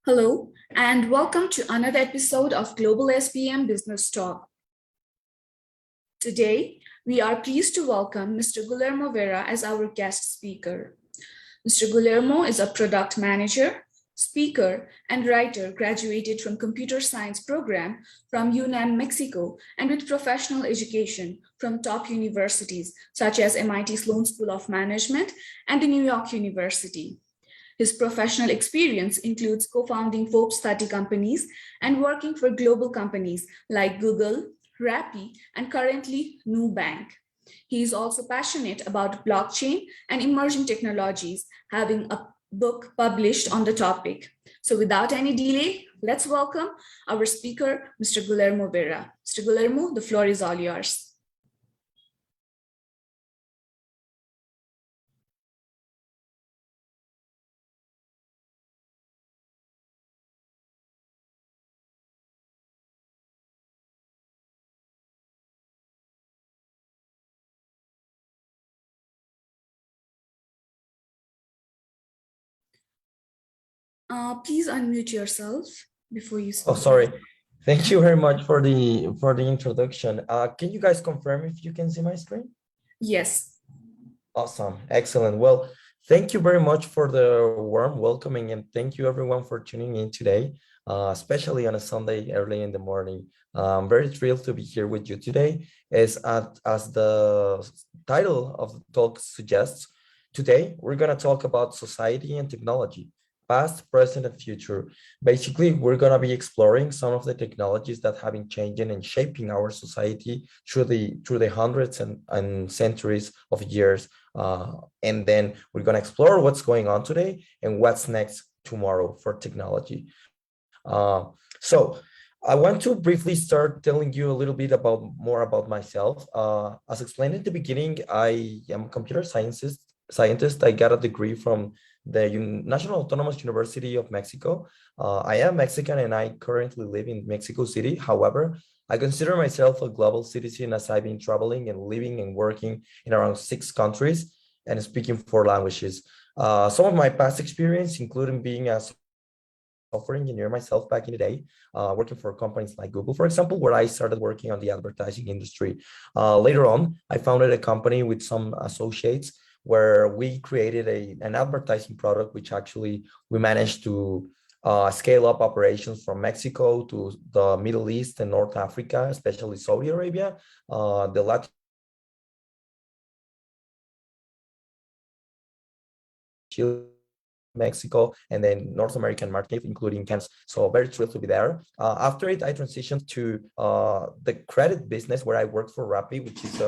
Hello, and welcome to another episode of Global SPM Business Talk. Today, we are pleased to welcome Mr. Guillermo Vera as our guest speaker. Mr. Guillermo is a product manager, speaker, and writer graduated from computer science program from UNAM, Mexico, and with professional education from top universities such as MIT Sloan School of Management and the New York University. His professional experience includes co-founding Forbes 30 companies and working for global companies like Google, Rappi, and currently Nubank. He is also passionate about blockchain and emerging technologies, having a book published on the topic. So without any delay, let's welcome our speaker, Mr. Guillermo Vera. Mr. Guillermo, the floor is all yours. Please unmute yourself before you Oh, speak. sorry. Thank you very much for the introduction. Can you guys confirm if you can see my screen? Yes. Awesome. Excellent. Well, thank you very much for the warm welcoming, and thank you everyone for tuning in today, especially on a Sunday early in the morning. I'm very thrilled to be here with you today. As the title of the talk suggests, today we're going to talk about society and technology, past, present, and future. Basically, we're going to be exploring some of the technologies that have been changing and shaping our society through the hundreds and centuries of years. And then we're going to explore what's going on today and what's next tomorrow for technology. So I want to briefly start telling you a little bit more about myself. As explained at the beginning, I am a computer scientist. I got a degree from the National Autonomous University of Mexico. I am Mexican and I currently live in Mexico City. However, I consider myself a global citizen as I've been traveling and living and working in around 6 countries and speaking 4 languages. Some of my past experience, including being a software engineer myself back in the day, working for companies like Google, for example, where I started working on the advertising industry. Later on, I founded a company with some associates where we created an advertising product, which actually we managed to scale up operations from Mexico to the Middle East and North Africa, especially Saudi Arabia, the Latin Chile, Mexico, and then North American market, including Canada. So very thrilled to be there. After it, I transitioned to the credit business where I worked for Rappi, which is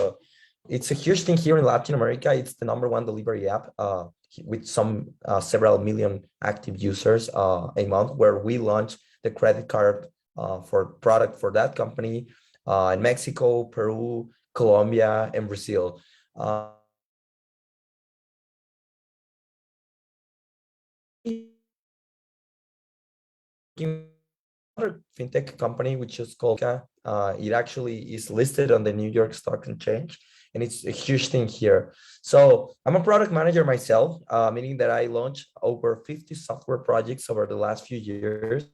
it's a huge thing here in Latin America. It's the #1 delivery app with several million active users a month, where we launched the credit card product for that company in Mexico, Peru, Colombia, and Brazil. Another fintech company, which is called it actually is listed on the New York Stock Exchange, and it's a huge thing here. So I'm a product manager myself, meaning that I launched over 50 software projects over the last few years.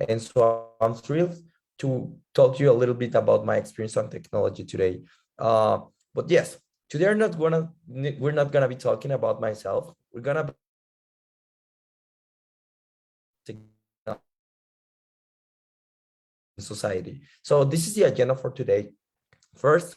And so I'm thrilled to talk to you a little bit about my experience on technology today. But yes, today we're not gonna be talking about myself. We're gonna be society. So this is the agenda for today. First,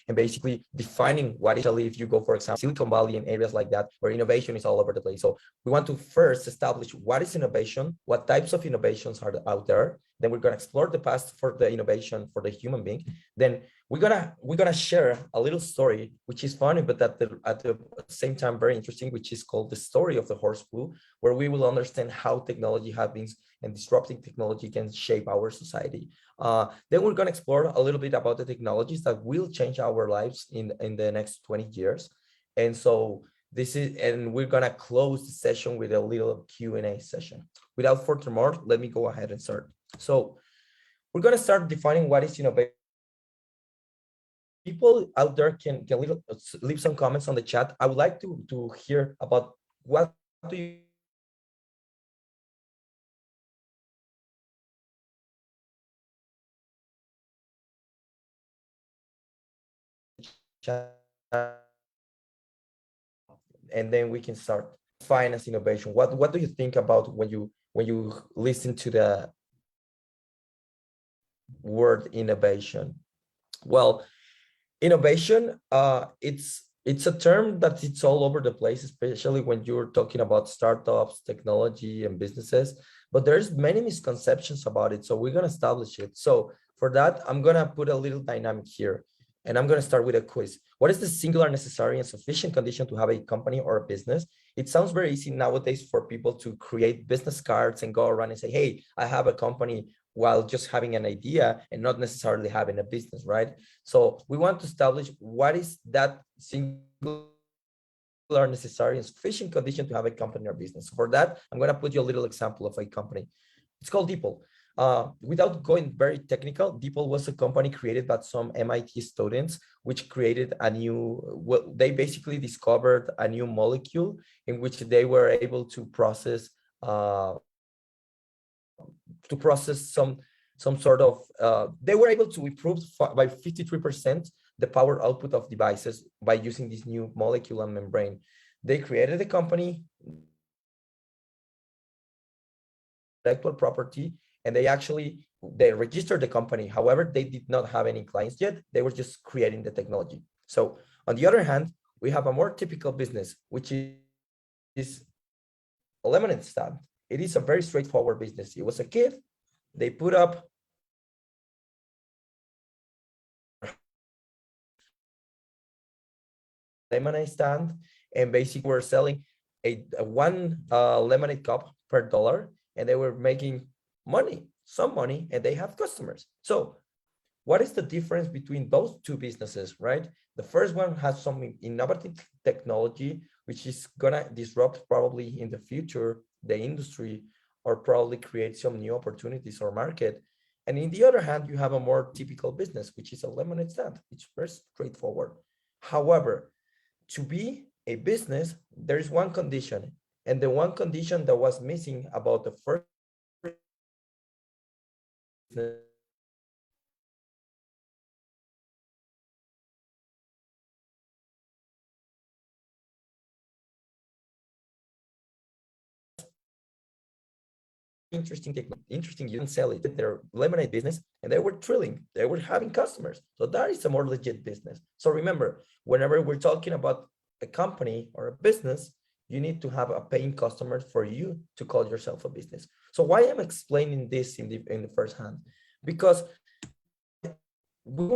and basically defining what is, if you go, for example, Silicon Valley and areas like that, where innovation is all over the place. So we want to first establish what is innovation, what types of innovations are out there. Then we're going to explore the past for the innovation for the human being. Then we're gonna share a little story, which is funny, but at the same time very interesting, which is called the story of the horse flu, where we will understand how technology has and disrupting technology can shape our society. Then we're going to explore a little bit about the technologies that will change our lives in the next 20 years. And so we're going to close the session with a little Q&A session. Without further more, let me go ahead and start. So we're going to start defining what is innovation people out there can leave some comments on the chat. I would like to hear about what do you chat, and then we can start finance innovation. What do you think about when you listen to the word innovation? Well, innovation, it's a term that it's all over the place, especially when you're talking about startups, technology, and businesses. But there's many misconceptions about it, so we're gonna establish it. So for that, I'm gonna put a little dynamic here, and I'm gonna start with a quiz. What is the singular, necessary, and sufficient condition to have a company or a business? It sounds very easy nowadays for people to create business cards and go around and say, "Hey, I have a company," while just having an idea and not necessarily having a business, right? So we want to establish what is that singular, necessary, and sufficient condition to have a company or business. For that, I'm going to put you a little example of a company. It's called DeepL. Without going very technical, DeepL was a company created by some MIT students, which created a new, well, they basically discovered a new molecule in which they were able to process some sort of, they were able to improve by 53% the power output of devices by using this new molecule and membrane. They created a company, intellectual property, and they registered the company. However, they did not have any clients yet. They were just creating the technology. So on the other hand, we have a more typical business, which is a lemonade stand. It is a very straightforward business. It was a kid, they put up lemonade stand, and basically were selling a one lemonade cup per dollar, and they were making some money, and they have customers. So what is the difference between those two businesses, right? The first one has some innovative technology, which is gonna disrupt probably in the future the industry, or probably create some new opportunities or market. And in the other hand, you have a more typical business, which is a lemonade stand. It's very straightforward. However, to be a business, there is one condition, and the one condition that was missing about the first business interesting, you can sell it, their lemonade business, and they were thrilling, they were having customers. So that is a more legit business. So remember, whenever we're talking about a company or a business, you need to have a paying customer for you to call yourself a business. So why I'm explaining this in the first hand? Because we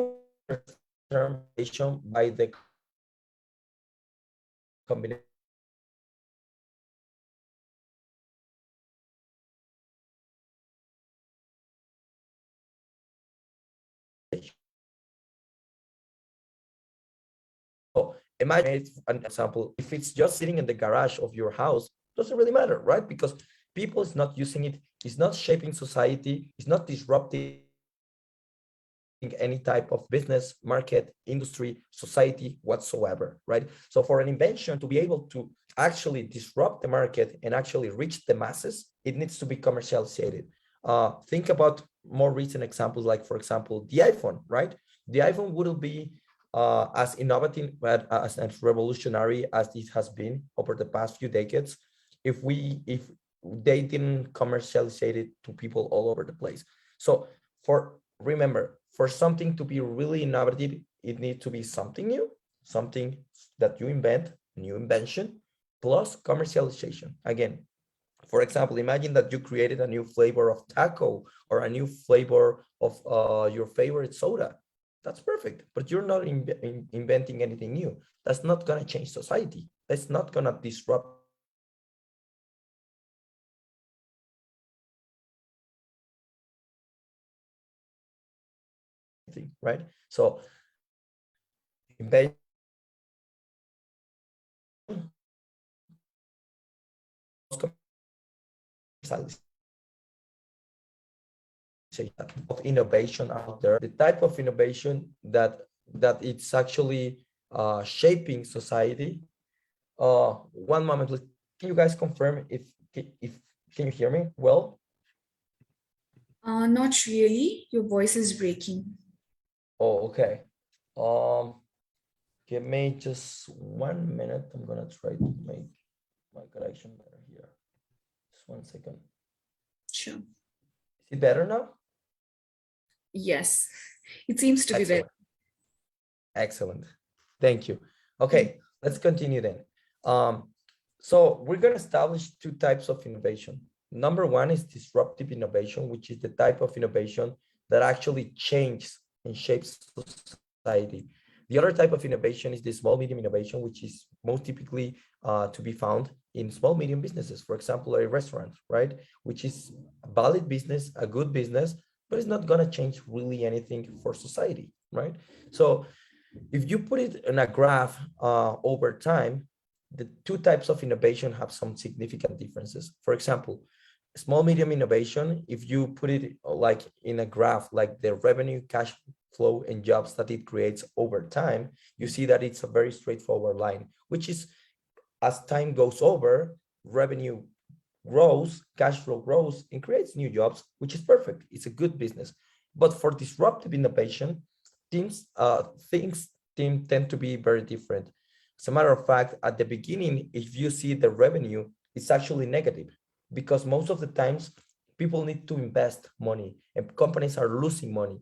term by the combination imagine an example, if it's just sitting in the garage of your house, doesn't really matter, right? Because people is not using it, it's not shaping society, it's not disrupting any type of business, market, industry, society whatsoever, right? So for an invention to be able to actually disrupt the market and actually reach the masses, it needs to be commercialized. Think about more recent examples, like for example, the iPhone, right? The iPhone wouldn't be as innovative, as revolutionary as this has been over the past few decades if they didn't commercialize it to people all over the place. So remember, for something to be really innovative, it needs to be something new, something that you invent, new invention, plus commercialization. Again, for example, imagine that you created a new flavor of taco or a new flavor of your favorite soda. That's perfect, but you're not inventing anything new. That's not going to change society. That's not going to disrupt, right? So invention of innovation out there, the type of innovation that that it's actually shaping society. One moment, please. Can you guys confirm if can you hear me well? Not really. Your voice is breaking. Oh, okay. Give me just 1 minute. I'm gonna try to make my connection better here. Just 1 second. Sure. Is it better now? Yes, it seems to be better. Excellent. Excellent. Thank you. Okay, let's continue then. So we're going to establish two types of innovation. Number one is disruptive innovation, which is the type of innovation that actually changes and shapes society. The other type of innovation is the small medium innovation, which is most typically to be found in small medium businesses. For example, a restaurant, right? Which is a valid business, a good business, but it's not going to change really anything for society, right? So if you put it in a graph over time, the two types of innovation have some significant differences. For example, small medium innovation, if you put it like in a graph, like the revenue, cash flow, and jobs that it creates over time, you see that it's a very straightforward line, which is as time goes over, revenue grows, cash flow grows, and creates new jobs, which is perfect. It's a good business. But for disruptive innovation, things tend to be very different. As a matter of fact, at the beginning, if you see the revenue, it's actually negative because most of the times people need to invest money and companies are losing money.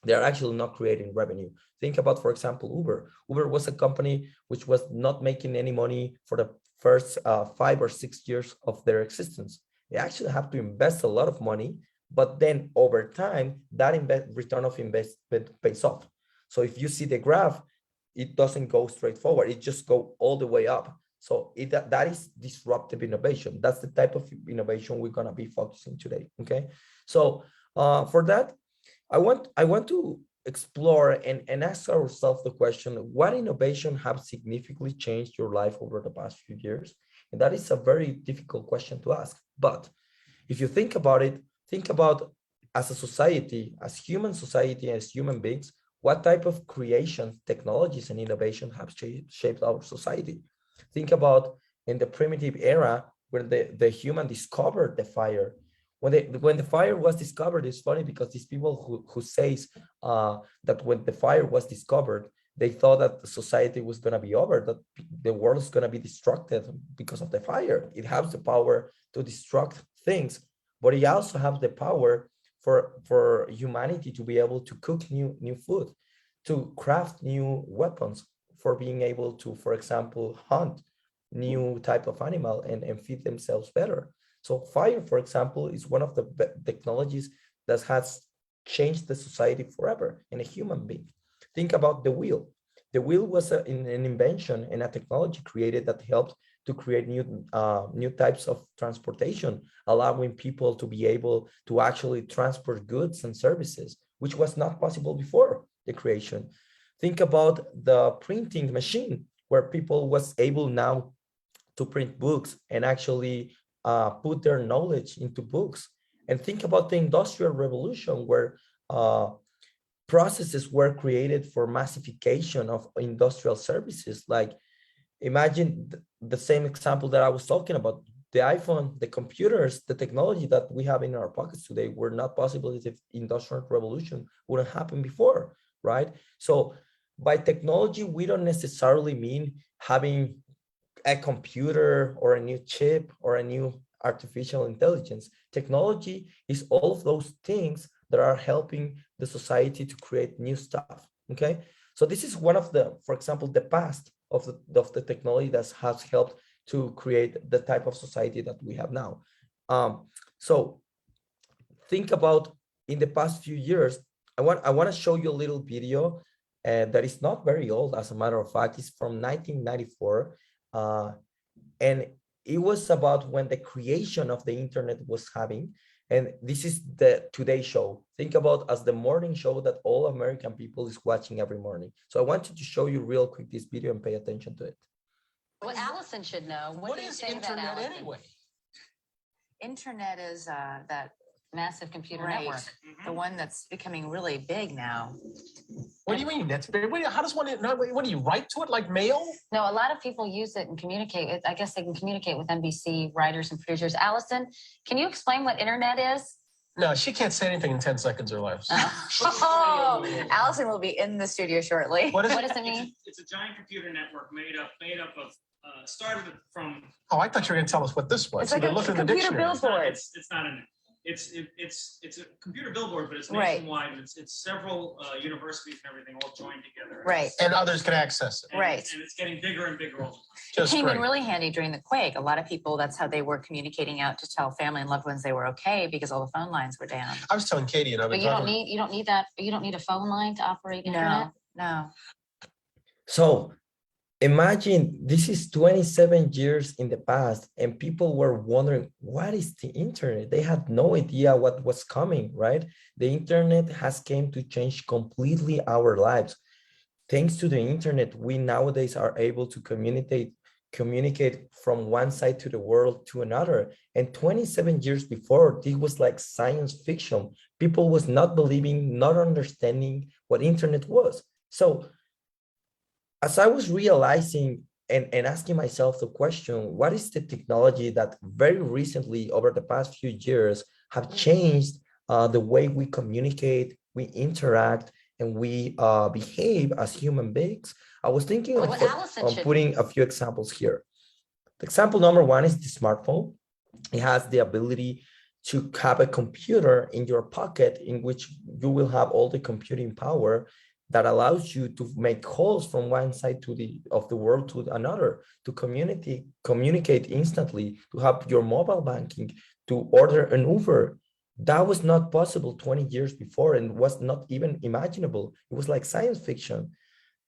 They are actually not creating revenue. Think about, for example, Uber. Uber was a company which was not making any money for the first 5 or 6 years of their existence. They actually have to invest a lot of money, but then over time, that return of investment pays off. So if you see the graph, it doesn't go straight forward. It just go all the way up. So that is disruptive innovation. That's the type of innovation we're gonna be focusing today. Okay. So for that, I want to explore and ask ourselves the question: what innovation have significantly changed your life over the past few years? And that is a very difficult question to ask. But if you think about it, think about as a society, as human society, as human beings, what type of creation, technologies, and innovation have shaped our society. Think about in the primitive era when the human discovered the fire. When the fire was discovered, it's funny because these people who says that when the fire was discovered, they thought that the society was going to be over, that the world is going to be destructed because of the fire. It has the power to destruct things, but it also has the power for humanity to be able to cook new food, to craft new weapons, for being able to, for example, hunt new type of animal and feed themselves better. So fire, for example, is one of the technologies that has changed the society forever in a human being. Think about the wheel. The wheel was an invention and a technology created that helped to create new types of transportation, allowing people to be able to actually transport goods and services, which was not possible before the creation. Think about the printing machine, where people was able now to print books and actually put their knowledge into books. And think about the Industrial Revolution, where processes were created for massification of industrial services. Like imagine the same example that I was talking about. The iPhone, the computers, the technology that we have in our pockets today were not possible if the Industrial Revolution wouldn't happen before, right? So by technology, we don't necessarily mean having a computer or a new chip or a new artificial intelligence. Technology is all of those things that are helping the society to create new stuff. Okay, so this is one of the, for example, the past of the technology that has helped to create the type of society that we have now. So think about in the past few years. I want to show you a little video that is not very old. As a matter of fact, it's from 1994. And it was about when the creation of the internet was having. And this is the Today Show. Think about as the morning show that all American people is watching every morning. So I wanted to show you real quick this video and pay attention to it. Well, Allison should know. What do you is think about internet Allison? anyway? Internet is that massive computer Right. network. The one that's becoming really big now. What do you mean? How does one, what do you write to it like mail? No, a lot of people use it and communicate with, I guess they can communicate with NBC writers and producers. Allison, can you explain what internet is? No, she can't say anything in 10 seconds or less. Oh, Allison will be in the studio shortly. What is What it? does it mean? It's a giant computer network made up of started from. Oh, I thought you were going to tell us what this was. It's like We're a looking in the computer dictionary. billboard. It's not in it. It's a computer billboard, but it's Right. nationwide. And it's several universities and everything all joined together. Right. And others can access it. And- Right. And it's getting bigger and bigger all the time. It Just came great. in really handy during the quake. A lot of people, that's how they were communicating out to tell family and loved ones they were okay because all the phone lines were down. I was telling Katie, and I've But been you don't talking. need that. You don't need a phone line to operate internet. No. So imagine this is 27 years in the past, and people were wondering, what is the internet? They had no idea what was coming, right? The internet has came to change completely our lives. Thanks to the internet, we nowadays are able to communicate from one side to the world to another. And 27 years before, this was like science fiction. People was not believing, not understanding what internet was. So as I was realizing and asking myself the question, what is the technology that very recently over the past few years have changed the way we communicate, we interact, and we behave as human beings? I was thinking Well, of Allison should- putting a few examples here. Example number one is the smartphone. It has the ability to have a computer in your pocket in which you will have all the computing power that allows you to make calls from one side of the world to another, to communicate instantly, to have your mobile banking, to order an Uber. That was not possible 20 years before and was not even imaginable. It was like science fiction.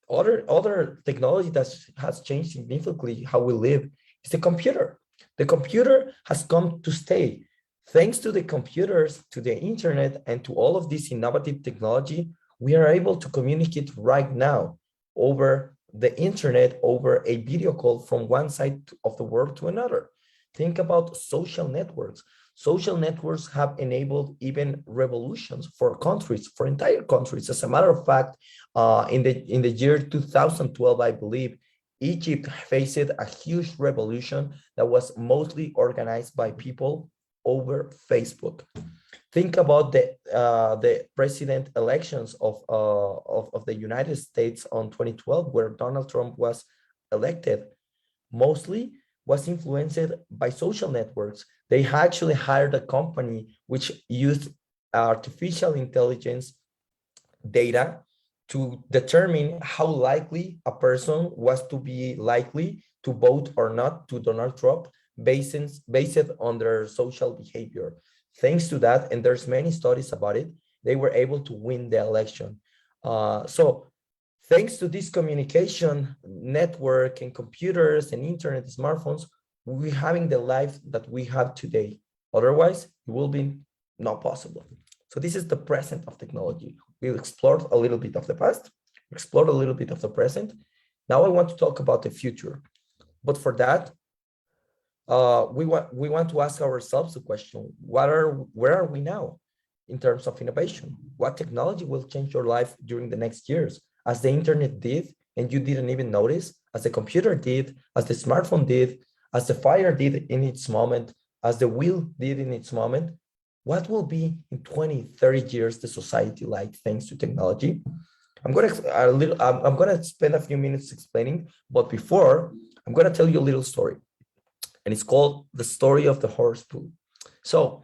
Other technology that has changed significantly how we live is the computer. The computer has come to stay. Thanks to the computers, to the internet, and to all of this innovative technology, we are able to communicate right now over the internet, over a video call from one side of the world to another. Think about social networks. Social networks have enabled even revolutions for countries, for entire countries. As a matter of fact, in the year 2012, I believe, Egypt faced a huge revolution that was mostly organized by people over Facebook. Think about the president elections of the United States on 2012, where Donald Trump was elected. Mostly was influenced by social networks. They actually hired a company which used artificial intelligence data to determine how likely a person was to be likely to vote or not to Donald Trump based on their social behavior. Thanks to that, and there's many studies about it, they were able to win the election. So thanks to this communication network and computers and internet, smartphones, we're having the life that we have today. Otherwise, it will be not possible. So this is the present of technology. We explored a little bit of the past, explored a little bit of the present. Now I want to talk about the future. But for that, we want to ask ourselves the question, where are we now in terms of innovation? What technology will change your life during the next years? As the internet did, and you didn't even notice, as the computer did, as the smartphone did, as the fire did in its moment, as the wheel did in its moment, what will be in 20, 30 years the society like thanks to technology? I'm gonna spend a few minutes explaining, but before, I'm gonna tell you a little story. And it's called The Story of the Horse Poo. So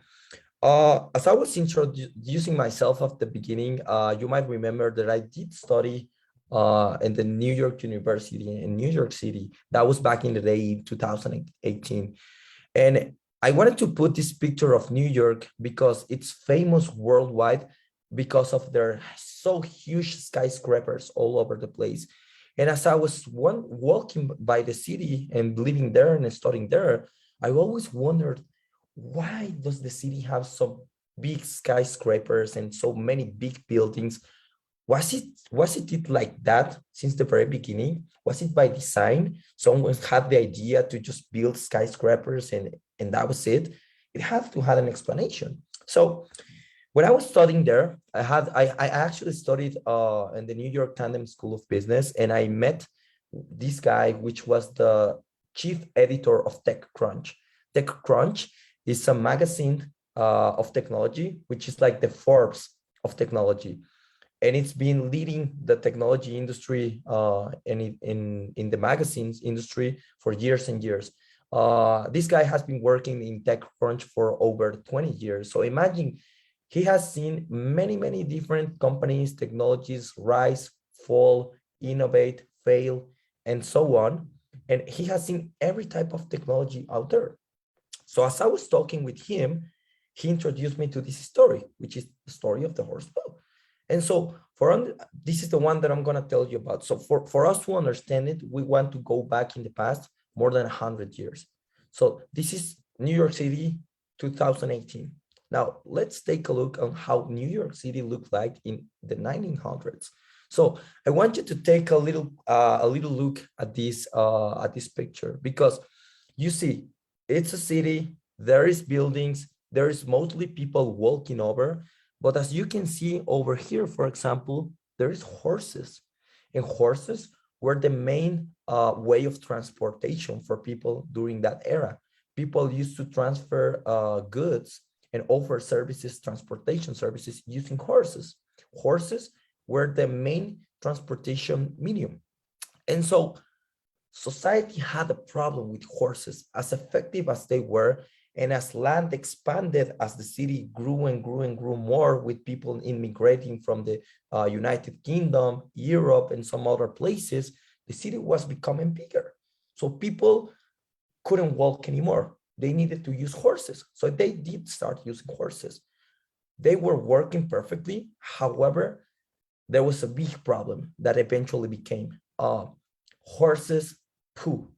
as I was introducing myself at the beginning, you might remember that I did study in the New York University in New York City. That was back in the day, in 2018. And I wanted to put this picture of New York because it's famous worldwide because of their so huge skyscrapers all over the place. And as I was walking by the city and living there and studying there, I always wondered, why does the city have so big skyscrapers and so many big buildings? Was it like that since the very beginning? Was it by design? Someone had the idea to just build skyscrapers and that was it? It had to have an explanation. So when I was studying there, I actually studied in the New York Tandem School of Business, and I met this guy, which was the chief editor of TechCrunch. TechCrunch is a magazine of technology, which is like the Forbes of technology, and it's been leading the technology industry in the magazines industry for years and years. This guy has been working in TechCrunch for over 20 years. So imagine he has seen many different companies, technologies rise, fall, innovate, fail, and so on. And he has seen every type of technology out there. So as I was talking with him, he introduced me to this story, which is the story of the horse bow. And so this is the one that I'm going to tell you about. So for us to understand it, we want to go back in the past more than 100 years. So this is New York City, 2018. Now let's take a look on how New York City looked like in the 1900s. So I want you to take a little look at this picture, because you see it's a city, there is buildings, there is mostly people walking over. But as you can see over here, for example, there is horses, and horses were the main way of transportation for people during that era. People used to transfer goods and offer services, transportation services using horses. Horses were the main transportation medium. And so society had a problem with horses, as effective as they were. And as land expanded, as the city grew and grew and grew more, with people immigrating from the United Kingdom, Europe, and some other places, the city was becoming bigger. So people couldn't walk anymore. They needed to use horses. So they did start using horses. They were working perfectly. However, there was a big problem that eventually became horses poo,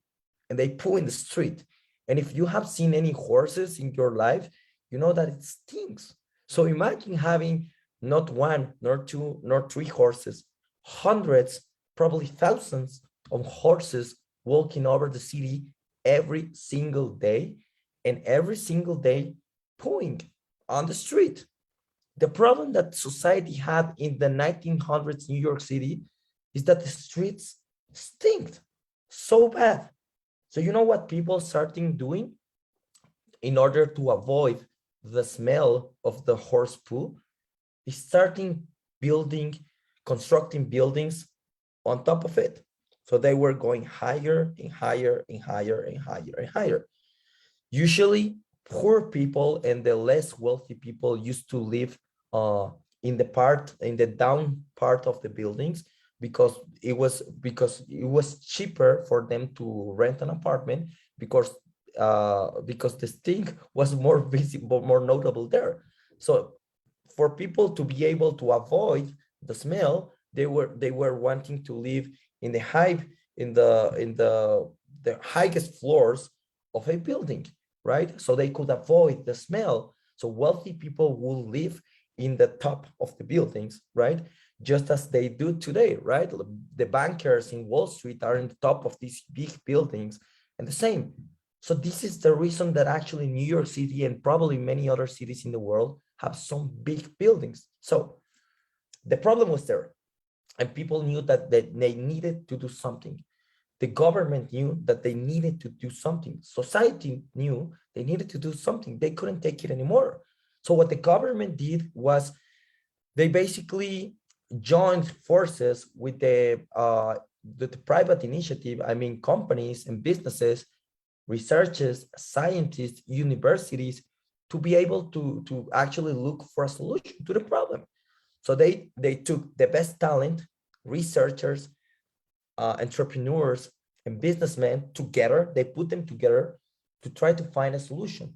and they poo in the street. And if you have seen any horses in your life, you know that it stinks. So imagine having not one, nor two, nor three horses, hundreds, probably thousands of horses walking over the city every single day, and every single day pooing on the street. The problem that society had in the 1900s New York City is that the streets stinked so bad. So you know what people started doing in order to avoid the smell of the horse poo? They started constructing buildings on top of it. So they were going higher and higher and higher and higher and higher. Usually poor people and the less wealthy people used to live in the down part of the buildings, because it was cheaper for them to rent an apartment, because the stink was more visible, more notable there. So for people to be able to avoid the smell, they were wanting to live in the highest floors of a building, right? So they could avoid the smell. So wealthy people will live in the top of the buildings, right? Just as they do today, right? The bankers in Wall Street are in the top of these big buildings, and the same. So this is the reason that actually New York City and probably many other cities in the world have some big buildings. So the problem was there, and people knew that they needed to do something. The government knew that they needed to do something. Society knew they needed to do something. They couldn't take it anymore. So what the government did was they basically joined forces with the private initiative. I mean, companies and businesses, researchers, scientists, universities, to be able to actually look for a solution to the problem. So they took the best talent, researchers, entrepreneurs, and businessmen together. They put them together to try to find a solution.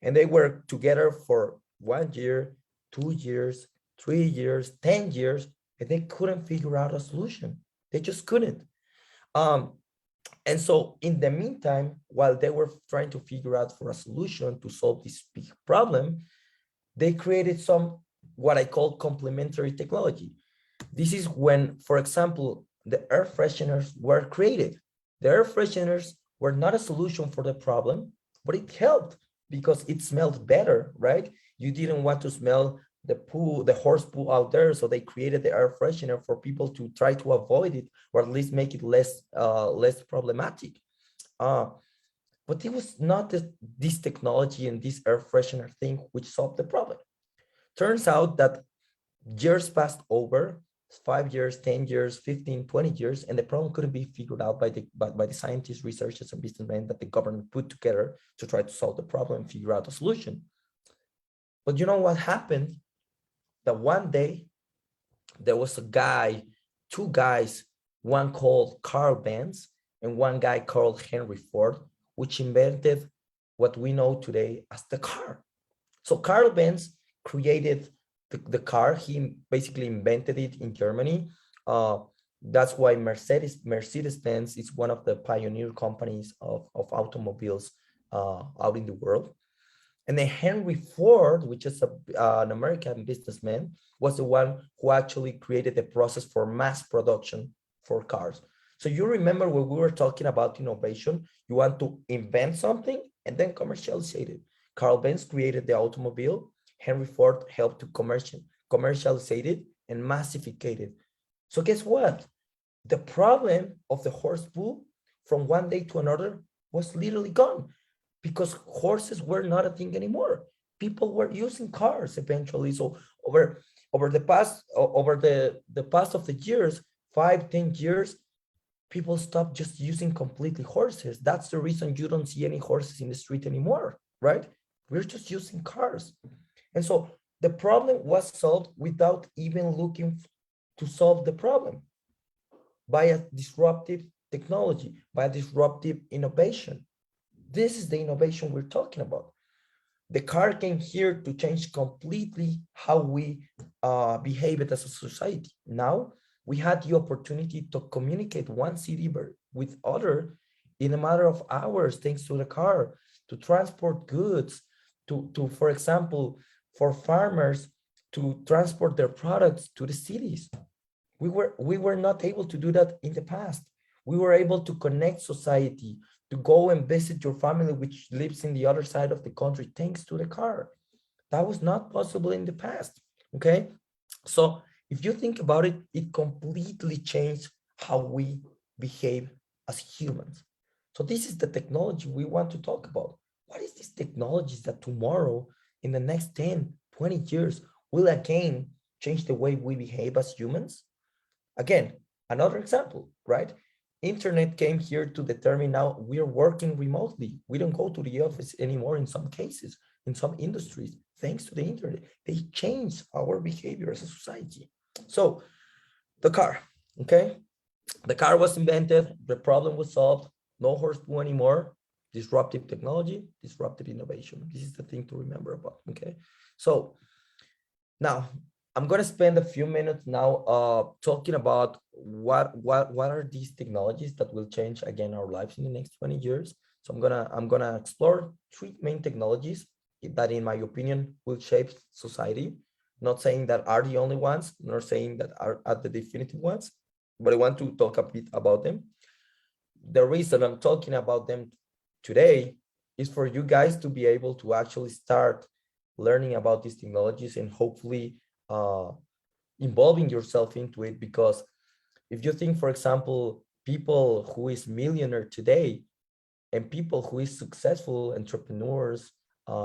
And they were together for 1 year, 2 years, 3 years, 10 years, and they couldn't figure out a solution. They just couldn't. And so in the meantime, while they were trying to figure out for a solution to solve this big problem, they created some, what I call complementary technology. This is when, for example, the air fresheners were created. The air fresheners were not a solution for the problem, but it helped because it smelled better, right? You didn't want to smell the horse poo out there. So they created the air freshener for people to try to avoid it, or at least make it less problematic. But it was not this technology and this air freshener thing which solved the problem. Turns out that years passed over, 5 years, 10 years, 15, 20 years, and the problem couldn't be figured out by the scientists, researchers, and businessmen that the government put together to try to solve the problem and figure out a solution. But you know what happened? That one day there was two guys, one called Carl Benz and one guy called Henry Ford, which invented what we know today as the car. So Carl Benz created the car. He basically invented it in Germany. That's why Mercedes-Benz is one of the pioneer companies of automobiles out in the world. And then Henry Ford, which is an American businessman, was the one who actually created the process for mass production for cars. So you remember when we were talking about innovation, you want to invent something and then commercialize it. Carl Benz created the automobile. Henry Ford helped to commercialize it and massificate it. So guess what? The problem of the horse poo from one day to another was literally gone, because horses were not a thing anymore. People were using cars eventually. So over the past of the years, 5-10 years, people stopped just using completely horses. That's the reason you don't see any horses in the street anymore, right? We're just using cars. And so the problem was solved without even looking to solve the problem, by a disruptive technology, by a disruptive innovation. This is the innovation we're talking about. The car came here to change completely how we behave as a society. Now we had the opportunity to communicate one city with other in a matter of hours, thanks to the car, to transport goods, to for example, for farmers to transport their products to the cities. We were not able to do that in the past. We were able to connect society, to go and visit your family, which lives in the other side of the country, thanks to the car. That was not possible in the past, okay? So if you think about it, it completely changed how we behave as humans. So this is the technology we want to talk about. What is these technologies that tomorrow, in the next 10, 20 years, will again change the way we behave as humans? Again, another example, right? Internet came here to determine now we're working remotely. We don't go to the office anymore in some cases, in some industries, thanks to the internet. They changed our behavior as a society. So the car, okay? The car was invented, the problem was solved, no horse poo anymore, disruptive technology, disruptive innovation. This is the thing to remember about, okay? So now, I'm going to spend a few minutes now talking about what are these technologies that will change again our lives in the next 20 years. So I'm gonna explore 3 main technologies that, in my opinion, will shape society. Not saying that are the only ones, nor saying that are the definitive ones, but I want to talk a bit about them. The reason I'm talking about them today is for you guys to be able to actually start learning about these technologies and hopefully involving yourself into it. Because if you think, for example, people who is millionaire today and people who is successful entrepreneurs,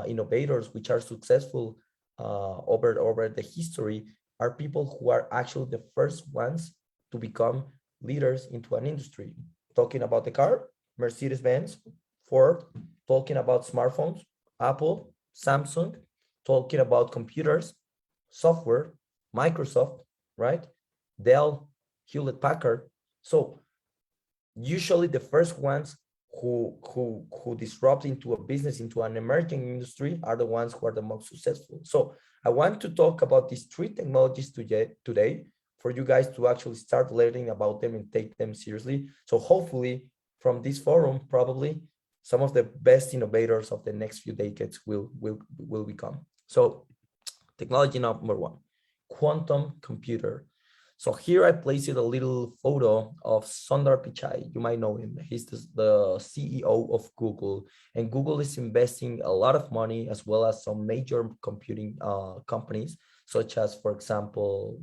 innovators, which are successful over the history, are people who are actually the first ones to become leaders into an industry. Talking about the car, Mercedes-Benz, Ford. Talking about smartphones, Apple, Samsung. Talking about computers, software, Microsoft, right? Dell, Hewlett-Packard. So usually the first ones who disrupt into a business, into an emerging industry, are the ones who are the most successful. So I want to talk about these 3 technologies today for you guys to actually start learning about them and take them seriously. So hopefully from this forum, probably some of the best innovators of the next few decades will become. So technology number 1, quantum computer. So here I placed a little photo of Sundar Pichai. You might know him. He's the CEO of Google, and Google is investing a lot of money, as well as some major computing companies, such as, for example,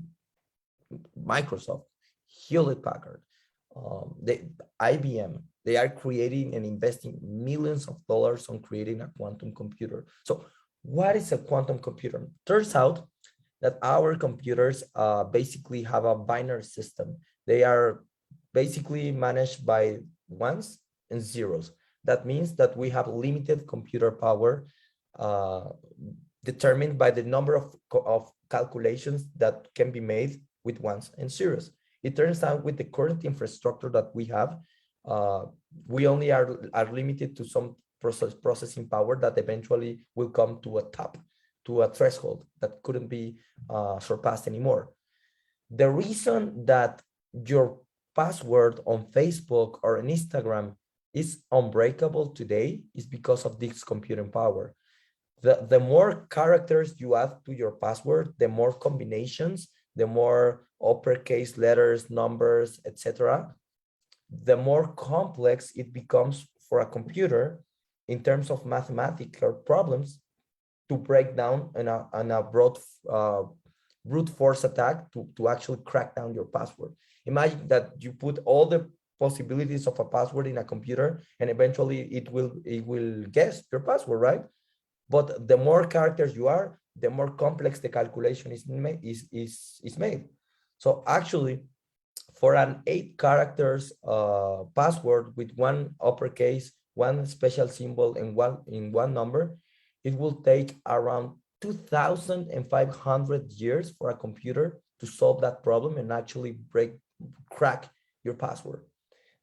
Microsoft, Hewlett Packard, IBM. They are creating and investing millions of dollars on creating a quantum computer. So what is a quantum computer? Turns out that our computers basically have a binary system. They are basically managed by ones and zeros. That means that we have limited computer power determined by the number of calculations that can be made with ones and zeros. It turns out with the current infrastructure that we have, we only are limited to some processing power that eventually will come to a top, to a threshold that couldn't be surpassed anymore. The reason that your password on Facebook or on Instagram is unbreakable today is because of this computing power. The more characters you add to your password, the more combinations, the more uppercase letters, numbers, etc., the more complex it becomes for a computer in terms of mathematical problems to break down on a broad brute force attack to actually crack down your password. Imagine that you put all the possibilities of a password in a computer and eventually it will guess your password, right? But the more characters you are, the more complex the calculation is made. So actually, for an 8 characters password with one uppercase, one special symbol, and one number, it will take around 2,500 years for a computer to solve that problem and actually crack your password.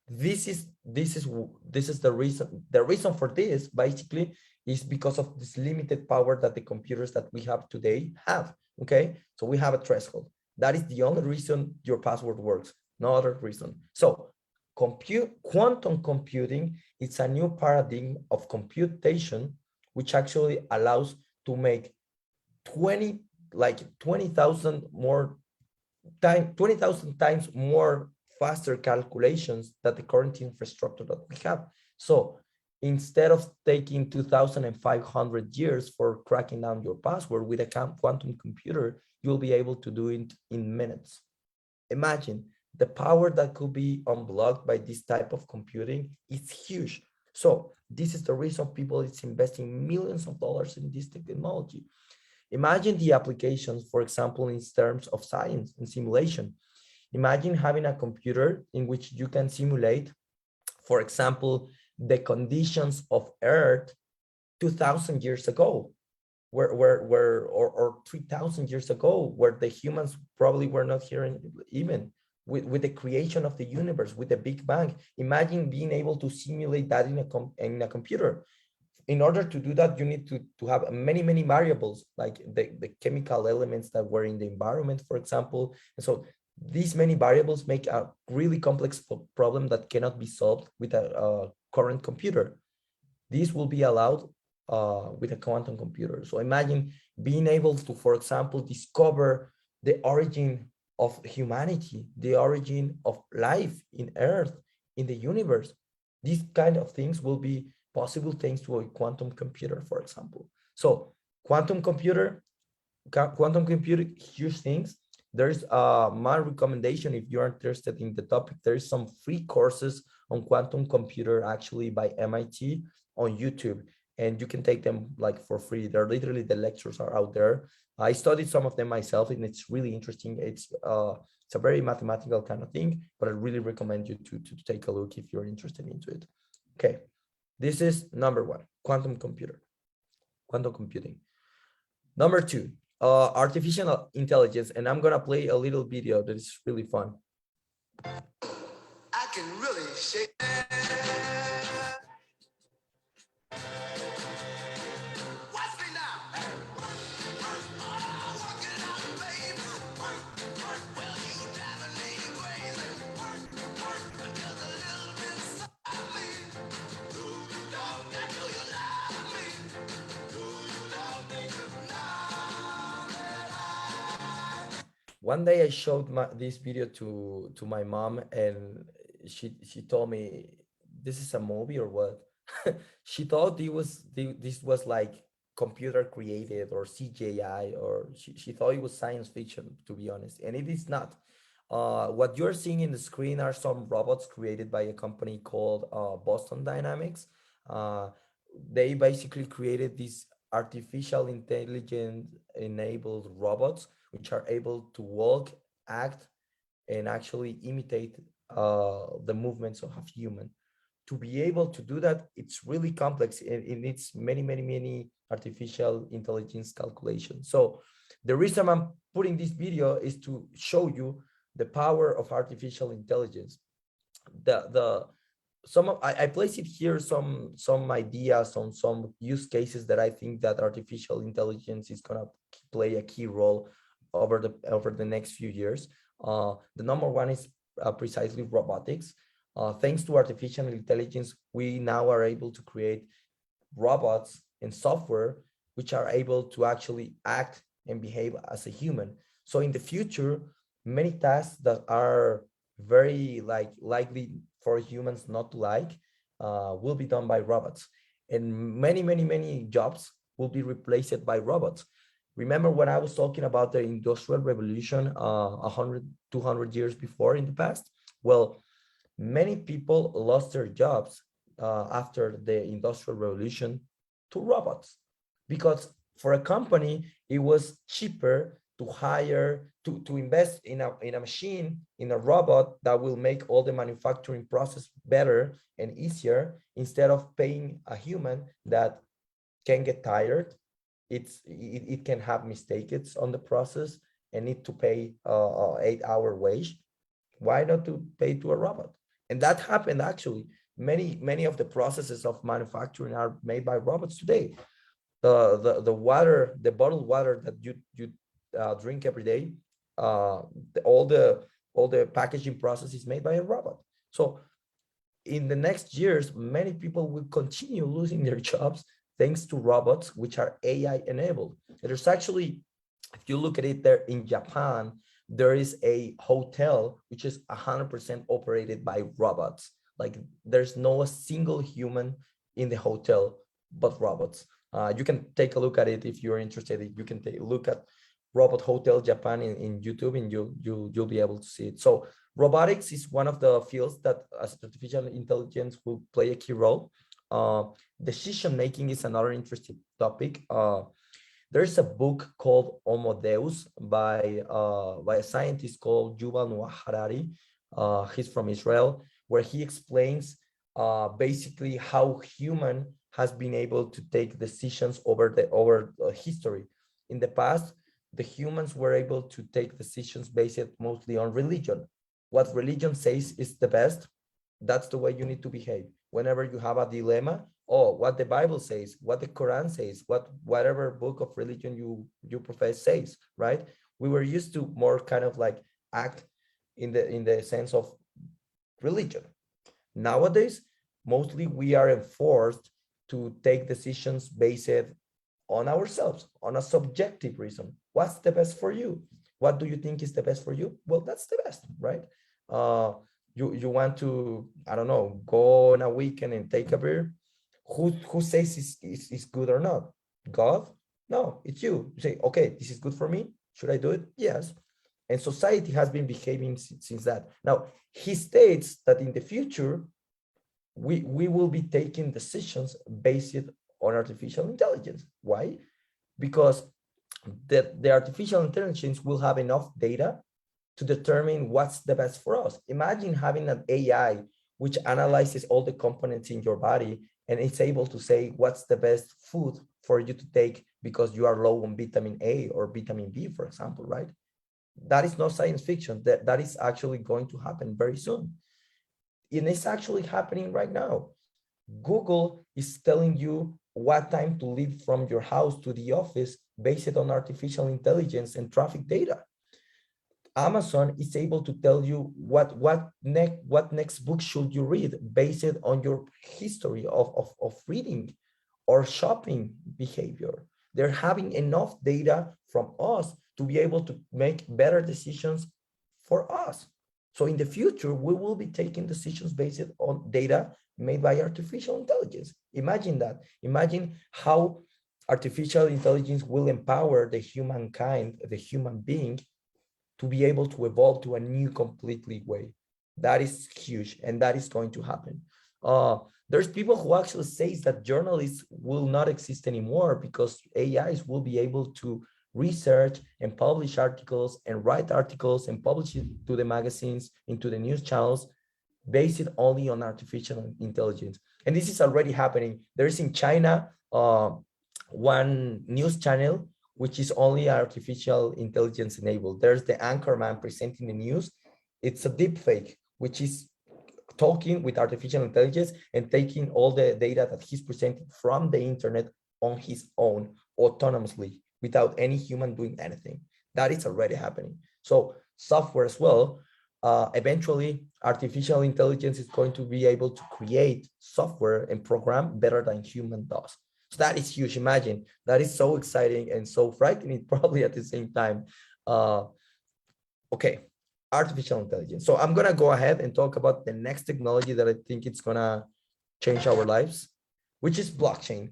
This is the reason. The reason for this basically is because of this limited power that the computers that we have today have. Okay, so we have a threshold. That is the only reason your password works, no other reason. So quantum computing is a new paradigm of computation, which actually allows to make 20,000 times more faster calculations than the current infrastructure that we have. So instead of taking 2,500 years for cracking down your password with a quantum computer, you'll be able to do it in minutes. Imagine the power that could be unblocked by this type of computing is huge. So this is the reason people is investing millions of dollars in this technology. Imagine the applications, for example, in terms of science and simulation. Imagine having a computer in which you can simulate, for example, the conditions of Earth 2,000 years ago, or 3,000 years ago, where the humans probably were not here even. With the creation of the universe, with the Big Bang. Imagine being able to simulate that in a computer. In order to do that, you need to have many variables, like the chemical elements that were in the environment, for example. And so these many variables make a really complex problem that cannot be solved with a current computer. This will be allowed with a quantum computer. So imagine being able to, for example, discover the origin of humanity, the origin of life in Earth, in the universe. These kind of things will be possible thanks to a quantum computer, for example. So quantum computing, huge things. There's my recommendation, if you're interested in the topic, there's some free courses on quantum computer actually by MIT on YouTube, and you can take them like for free. They're literally, the lectures are out there. I studied some of them myself and it's really interesting. It's a very mathematical kind of thing, but I really recommend you to take a look if you're interested into it. Okay, this is number 1, quantum computing. Number 2, artificial intelligence, and I'm gonna play a little video that is really fun. I can really shake it. Watch me now. Working out, babe. Well, you driving me crazy. Just a little bit softly. Do you love me? Do you love me? Do you love me? One day I showed this video to my mom, and she told me, this is a movie or what? She thought this was like computer created or CGI, or she thought it was science fiction, to be honest, and it is not. What you're seeing in the screen are some robots created by a company called Boston Dynamics. Uh, they basically created these artificial intelligence enabled robots, which are able to walk, act, and actually imitate the movements of a human. To be able to do that, it's really complex. It needs many, many, many artificial intelligence calculations. So the reason I'm putting this video is to show you the power of artificial intelligence. The some of, I place it here some ideas on some use cases that I think that artificial intelligence is gonna play a key role over the next few years. The number one is precisely robotics. Thanks to artificial intelligence, we now are able to create robots and software which are able to actually act and behave as a human. So in the future, many tasks that are very likely for humans not to like will be done by robots, and many jobs will be replaced by robots. Remember when I was talking about the Industrial Revolution 100, 200 years before in the past? Well, many people lost their jobs after the Industrial Revolution to robots, because for a company, it was cheaper to hire, to invest in a machine, in a robot that will make all the manufacturing process better and easier, instead of paying a human that can get tired. It can have mistakes on the process and need to pay 8-hour wage. Why not to pay to a robot? And that happened actually. Many of the processes of manufacturing are made by robots today. The water, the bottled water that you drink every day, all the packaging process is made by a robot. So in the next years, many people will continue losing their jobs thanks to robots, which are AI enabled. There's actually, if you look at it there in Japan, there is a hotel which is 100% operated by robots. Like there's no single human in the hotel, but robots. You can take a look at it if you're interested. You can take a look at Robot Hotel Japan in YouTube, and you'll be able to see it. So robotics is one of the fields that as artificial intelligence will play a key role. Decision making is another interesting topic. There's a book called Homo Deus by a scientist called Yuval Noah Harari. He's from Israel, where he explains basically how human has been able to take decisions over history. In the past, the humans were able to take decisions based mostly on religion. What religion says is the best, that's the way you need to behave. Whenever you have a dilemma, what the Bible says, what the Quran says, whatever book of religion you profess says, right? We were used to more kind of like act in the sense of religion. Nowadays, mostly we are enforced to take decisions based on ourselves, on a subjective reason. What's the best for you? What do you think is the best for you? Well, that's the best, right? You want to, I don't know, go on a weekend and take a beer. Who says it's good or not? God? No, it's you. You say, okay, this is good for me. Should I do it? Yes. And society has been behaving since that. Now, he states that in the future, we will be taking decisions based on artificial intelligence. Why? Because the artificial intelligence will have enough data to determine what's the best for us. Imagine having an AI which analyzes all the components in your body and it's able to say what's the best food for you to take because you are low on vitamin A or vitamin B, for example, right? That is not science fiction. That is actually going to happen very soon. And it's actually happening right now. Google is telling you what time to leave from your house to the office based on artificial intelligence and traffic data. Amazon is able to tell you what next book should you read based on your history of reading or shopping behavior. They're having enough data from us to be able to make better decisions for us. So in the future, we will be taking decisions based on data made by artificial intelligence. Imagine that. Imagine how artificial intelligence will empower the humankind, the human being, to be able to evolve to a new completely way. That is huge, and that is going to happen. There's people who actually says that journalists will not exist anymore because AIs will be able to research and publish articles and write articles and publish it to the magazines, into the news channels, based only on artificial intelligence. And this is already happening. There's in China one news channel which is only artificial intelligence enabled. There's the anchorman presenting the news. It's a deep fake, which is talking with artificial intelligence and taking all the data that he's presenting from the internet on his own autonomously without any human doing anything. That is already happening. So software as well, eventually artificial intelligence is going to be able to create software and program better than human does. So that is huge. Imagine, that is so exciting and so frightening probably at the same time. Okay, artificial intelligence. So I'm gonna go ahead and talk about the next technology that I think it's gonna change our lives, which is blockchain.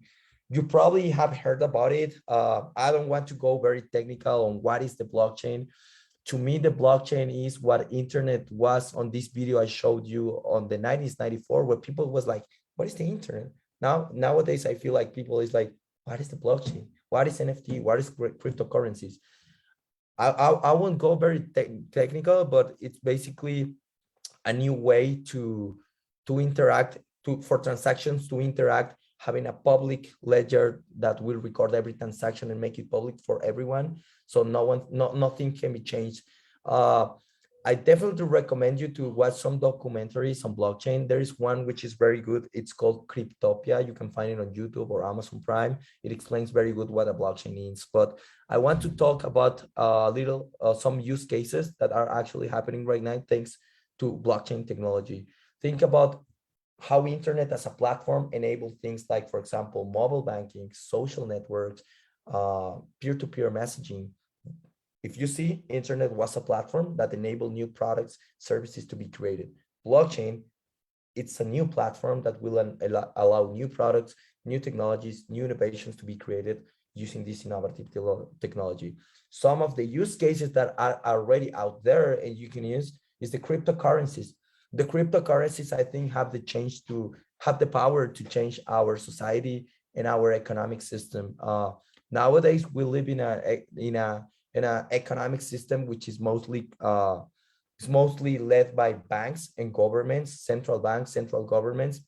You probably have heard about it. I don't want to go very technical on what is the blockchain. To me, the blockchain is what internet was on this video I showed you on the 1994, where people was like, what is the internet? Nowadays, I feel like people is like, what is the blockchain? What is NFT? What is cryptocurrencies? I won't go very technical, but it's basically a new way to interact, for transactions to interact, having a public ledger that will record every transaction and make it public for everyone. So nothing can be changed. I definitely recommend you to watch some documentaries on blockchain. There is one which is very good. It's called Cryptopia. You can find it on YouTube or Amazon Prime. It explains very good what a blockchain is. But I want to talk about some use cases that are actually happening right now thanks to blockchain technology. Think about how internet as a platform enable things like, for example, mobile banking, social networks, peer-to-peer messaging. If you see, internet was a platform that enabled new products, services to be created. Blockchain, it's a new platform that will allow new products, new technologies, new innovations to be created using this innovative technology. Some of the use cases that are already out there and you can use is the cryptocurrencies. The cryptocurrencies, I think, have the power to change our society and our economic system. Nowadays, we live in an economic system which is mostly led by banks and governments, central banks, central governments,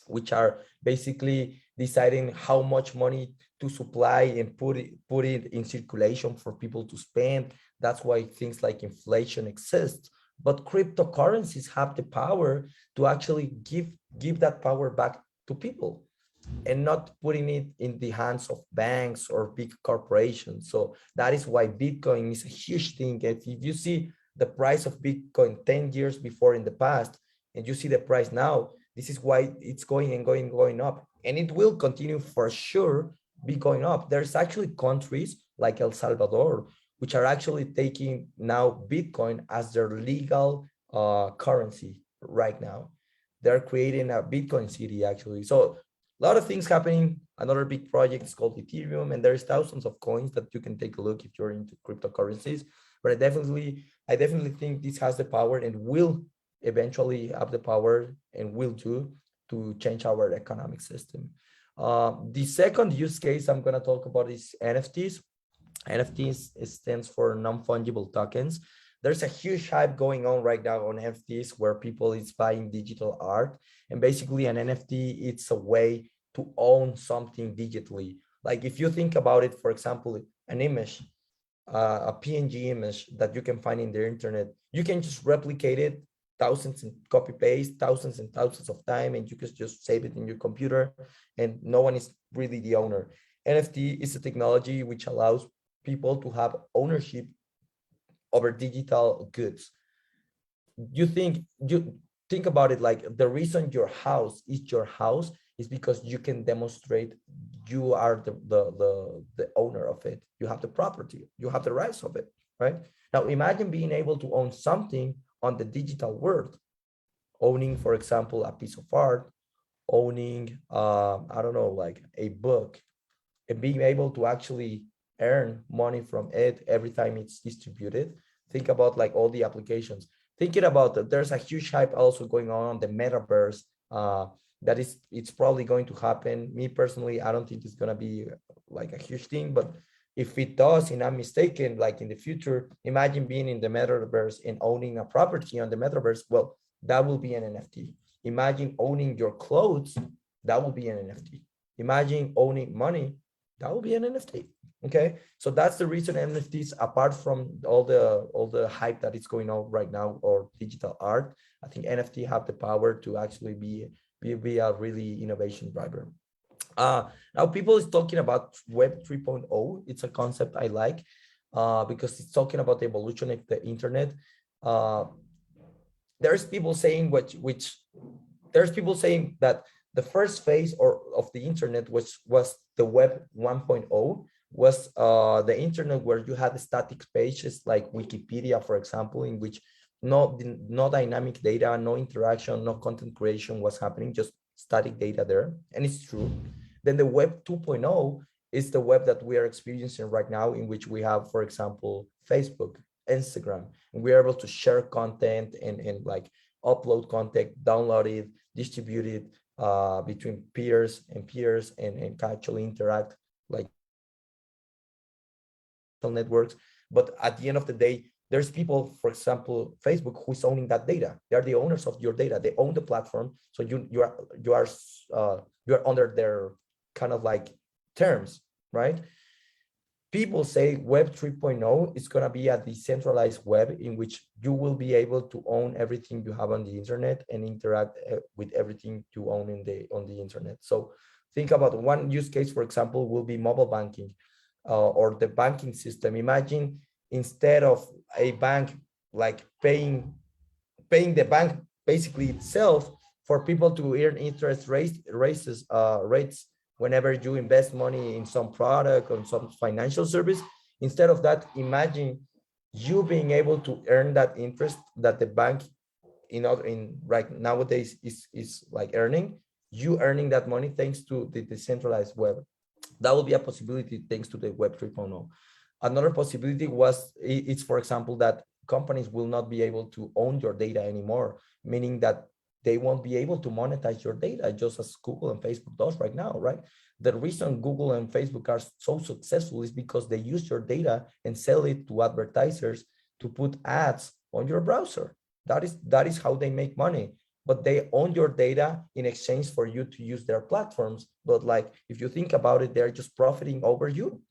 which are basically deciding how much money to supply and put it in circulation for people to spend. That's why things like inflation exist. But cryptocurrencies have the power to actually give that power back to people and not putting it in the hands of banks or big corporations. So that is why Bitcoin is a huge thing. If you see the price of Bitcoin 10 years before in the past, and you see the price now, this is why it's going up. And it will continue for sure be going up. There's actually countries like El Salvador, which are actually taking now Bitcoin as their legal currency right now. They're creating a Bitcoin city actually. So a lot of things happening. Another big project is called Ethereum, and there's thousands of coins that you can take a look if you're into cryptocurrencies. But I definitely think this has the power and will eventually have the power and will do to change our economic system. The second use case I'm going to talk about is NFTs. NFTs stands for non-fungible tokens. There's a huge hype going on right now on NFTs where people is buying digital art. And basically an NFT, it's a way to own something digitally. Like if you think about it, for example, an image, a PNG image that you can find in the internet, you can just replicate it thousands and copy paste thousands and thousands of time, and you can just save it in your computer and no one is really the owner. NFT is a technology which allows people to have ownership over digital goods. You think about it like the reason your house is your house is because you can demonstrate you are the owner of it. You have the property, you have the rights of it, right? Now imagine being able to own something on the digital world, owning, for example, a piece of art, owning, I don't know, like a book, and being able to actually earn money from it every time it's distributed. Think about like all the applications. Thinking about that, there's a huge hype also going on the metaverse. That is, it's probably going to happen. Me personally, I don't think it's gonna be like a huge thing, but if it does, and I'm mistaken, like in the future, imagine being in the metaverse and owning a property on the metaverse. Well, that will be an NFT. Imagine owning your clothes, that will be an NFT. Imagine owning money, that will be an NFT. Okay, so that's the reason NFTs, apart from all the hype that is going on right now, or digital art, I think NFT have the power to actually be a really innovation driver. Now people is talking about Web 3.0. It's a concept I like because it's talking about the evolution of the internet. There's people saying there's people saying that the first phase of the internet was the Web 1.0, was the internet where you had static pages like Wikipedia, for example, in which no dynamic data, no interaction, no content creation was happening, just static data there. And it's true. Then the Web 2.0 is the web that we are experiencing right now, in which we have, for example, Facebook, Instagram, and we are able to share content and like upload content, download it, distribute it between peers and actually interact like networks. But at the end of the day, there's people, for example, Facebook, who's owning that data. They are the owners of your data. They own the platform. So you are under their kind of like terms, right? People say Web 3.0 is going to be a decentralized web in which you will be able to own everything you have on the internet and interact with everything you own on the internet. So think about one use case, for example, will be mobile banking or the banking system. Imagine instead of a bank like paying the bank basically itself for people to earn interest rates whenever you invest money in some product or some financial service. Instead of that, imagine you being able to earn that interest that the bank in right nowadays is like earning, you earning that money thanks to the decentralized web. That will be a possibility thanks to the Web 3.0. Another possibility it's for example, that companies will not be able to own your data anymore, meaning that they won't be able to monetize your data just as Google and Facebook does right now, right? The reason Google and Facebook are so successful is because they use your data and sell it to advertisers to put ads on your browser. That is how they make money. But they own your data in exchange for you to use their platforms. But like, if you think about it, they're just profiting over you,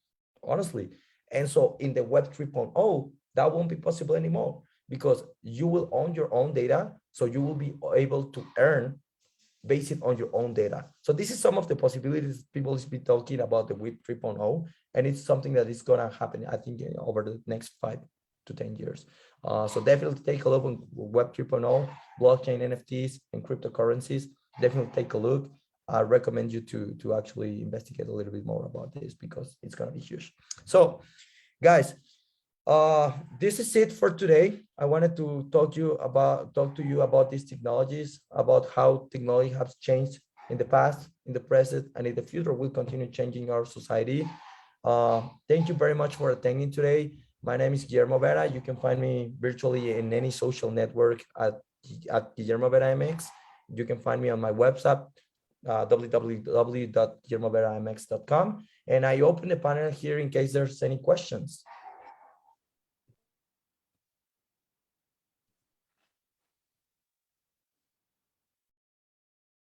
honestly. And so in the Web 3.0, that won't be possible anymore because you will own your own data. So you will be able to earn based on your own data. So this is some of the possibilities people is be talking about the Web 3.0, and it's something that is gonna happen, I think, over the next 5 to 10 years. So definitely take a look on Web 3.0, blockchain, NFTs, and cryptocurrencies. Definitely take a look. I recommend you to actually investigate a little bit more about this because it's gonna be huge. So guys, this is it for today. I wanted to talk to you about these technologies, about how technology has changed in the past, in the present, and in the future will continue changing our society. Thank you very much for attending today. My name is Guillermo Vera. You can find me virtually in any social network at Guillermo Vera MX. You can find me on my website, www.guillermoveramx.com. And I open the panel here in case there's any questions.